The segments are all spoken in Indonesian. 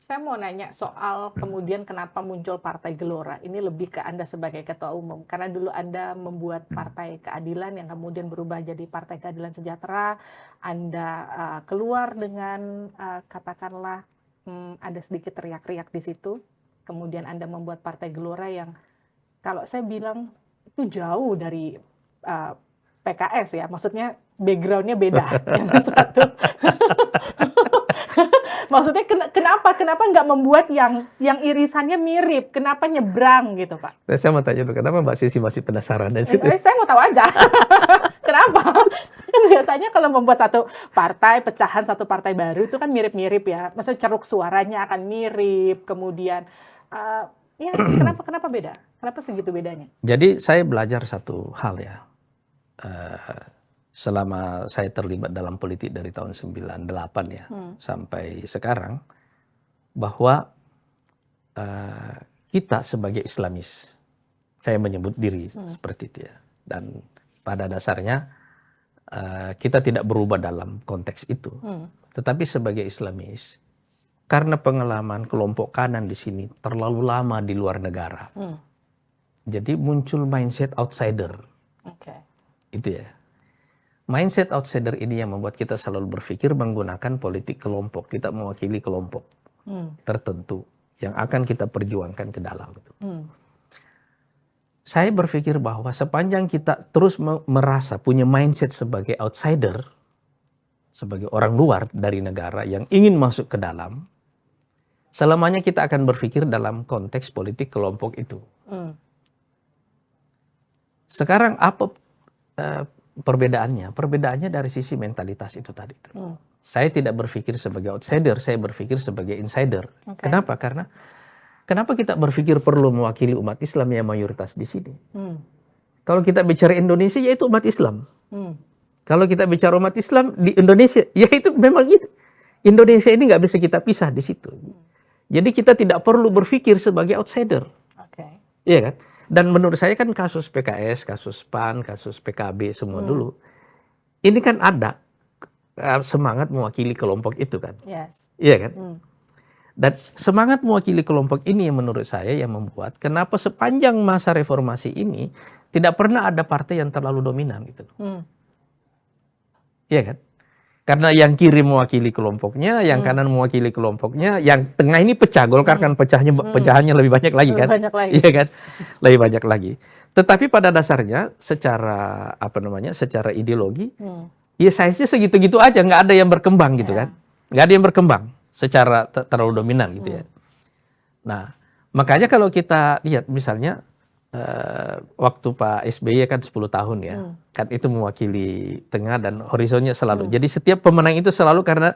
Saya mau nanya soal kemudian kenapa muncul Partai Gelora. Ini lebih ke Anda sebagai ketua umum. Karena dulu Anda membuat Partai Keadilan yang kemudian berubah jadi Partai Keadilan Sejahtera. Anda keluar dengan katakanlah ada sedikit teriak-riak di situ. Kemudian Anda membuat Partai Gelora yang kalau saya bilang itu jauh dari PKS ya. Maksudnya background-nya beda. Yang satu maksudnya kenapa nggak membuat yang irisannya mirip? Kenapa nyebrang gitu, Pak? Saya mau tanya dulu, kenapa Mbak Sisi masih penasaran? Saya mau tahu aja. Kenapa? Kan biasanya kalau membuat satu partai, pecahan satu partai baru itu kan mirip-mirip ya. Maksudnya ceruk suaranya akan mirip. Kemudian, ya kenapa beda? Kenapa segitu bedanya? Jadi saya belajar satu hal ya. Selama saya terlibat dalam politik dari tahun 98 ya sampai sekarang, bahwa kita sebagai Islamis, saya menyebut diri seperti itu ya, dan pada dasarnya kita tidak berubah dalam konteks itu, tetapi sebagai Islamis, karena pengalaman kelompok kanan di sini terlalu lama di luar negara, jadi muncul mindset outsider, itu ya. Mindset outsider ini yang membuat kita selalu berpikir menggunakan politik kelompok. Kita mewakili kelompok tertentu yang akan kita perjuangkan ke dalam. Saya berpikir bahwa sepanjang kita terus merasa punya mindset sebagai outsider, sebagai orang luar dari negara yang ingin masuk ke dalam, selamanya kita akan berpikir dalam konteks politik kelompok itu. Sekarang apa perbedaannya? Perbedaannya dari sisi mentalitas itu tadi. Saya tidak berpikir sebagai outsider, saya berpikir sebagai insider. Kenapa? Karena kenapa kita berpikir perlu mewakili umat Islam yang mayoritas di sini? Kalau kita bicara Indonesia, yaitu umat Islam. Kalau kita bicara umat Islam di Indonesia, ya itu memang itu. Indonesia ini nggak bisa kita pisah di situ. Jadi kita tidak perlu berpikir sebagai outsider. Iya kan? Dan menurut saya kan kasus PKS, kasus PAN, kasus PKB semua dulu, ini kan ada semangat mewakili kelompok itu kan, iya kan? Dan semangat mewakili kelompok ini yang menurut saya yang membuat kenapa sepanjang masa reformasi ini tidak pernah ada partai yang terlalu dominan gitu, iya kan? Karena yang kiri mewakili kelompoknya, yang kanan mewakili kelompoknya, yang tengah ini pecah. Golkar kan pecahannya lebih banyak lagi kan? Iya kan? Lebih banyak lagi. Tetapi pada dasarnya secara secara ideologi, ya size-nya segitu-gitu aja, nggak ada yang berkembang gitu kan? Nggak ada yang berkembang secara terlalu dominan gitu ya. Nah, makanya kalau kita lihat misalnya waktu Pak SBY kan 10 tahun ya, kan itu mewakili tengah dan horizonnya selalu. Jadi setiap pemenang itu selalu karena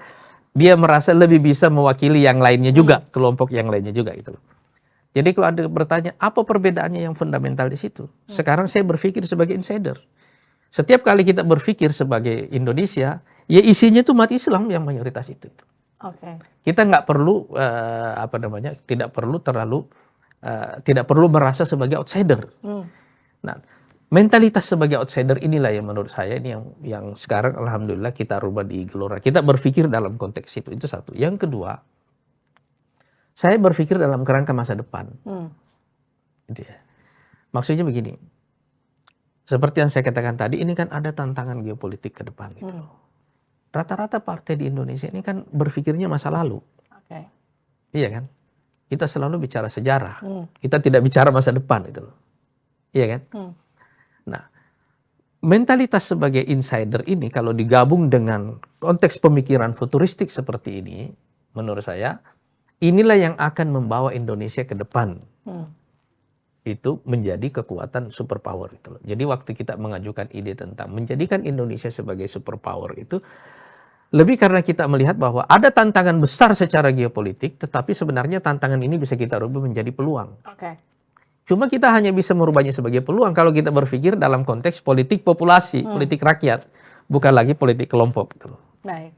dia merasa lebih bisa mewakili yang lainnya juga, kelompok yang lainnya juga gitu loh. Jadi kalau Anda bertanya apa perbedaannya yang fundamental di situ? Sekarang saya berpikir sebagai insider. Setiap kali kita berpikir sebagai Indonesia, ya isinya tuh umat Islam yang mayoritas itu. Kita nggak perlu tidak perlu merasa sebagai outsider. Nah, mentalitas sebagai outsider inilah yang menurut saya ini yang sekarang alhamdulillah kita rubah di Gelora. Kita berpikir dalam konteks itu satu. Yang kedua, saya berpikir dalam kerangka masa depan. Gitu ya. Maksudnya begini, seperti yang saya katakan tadi, ini kan ada tantangan geopolitik ke depan gitu loh. Rata-rata partai di Indonesia ini kan berpikirnya masa lalu. Iya kan? Kita selalu bicara sejarah. Kita tidak bicara masa depan itu loh. Iya kan? Nah, mentalitas sebagai insider ini kalau digabung dengan konteks pemikiran futuristik seperti ini, menurut saya inilah yang akan membawa Indonesia ke depan. Itu menjadi kekuatan superpower itu loh. Jadi waktu kita mengajukan ide tentang menjadikan Indonesia sebagai superpower itu lebih karena kita melihat bahwa ada tantangan besar secara geopolitik, tetapi sebenarnya tantangan ini bisa kita rubah menjadi peluang. Cuma kita hanya bisa merubahnya sebagai peluang kalau kita berpikir dalam konteks politik populasi, politik rakyat, bukan lagi politik kelompok. Gitu. Baik.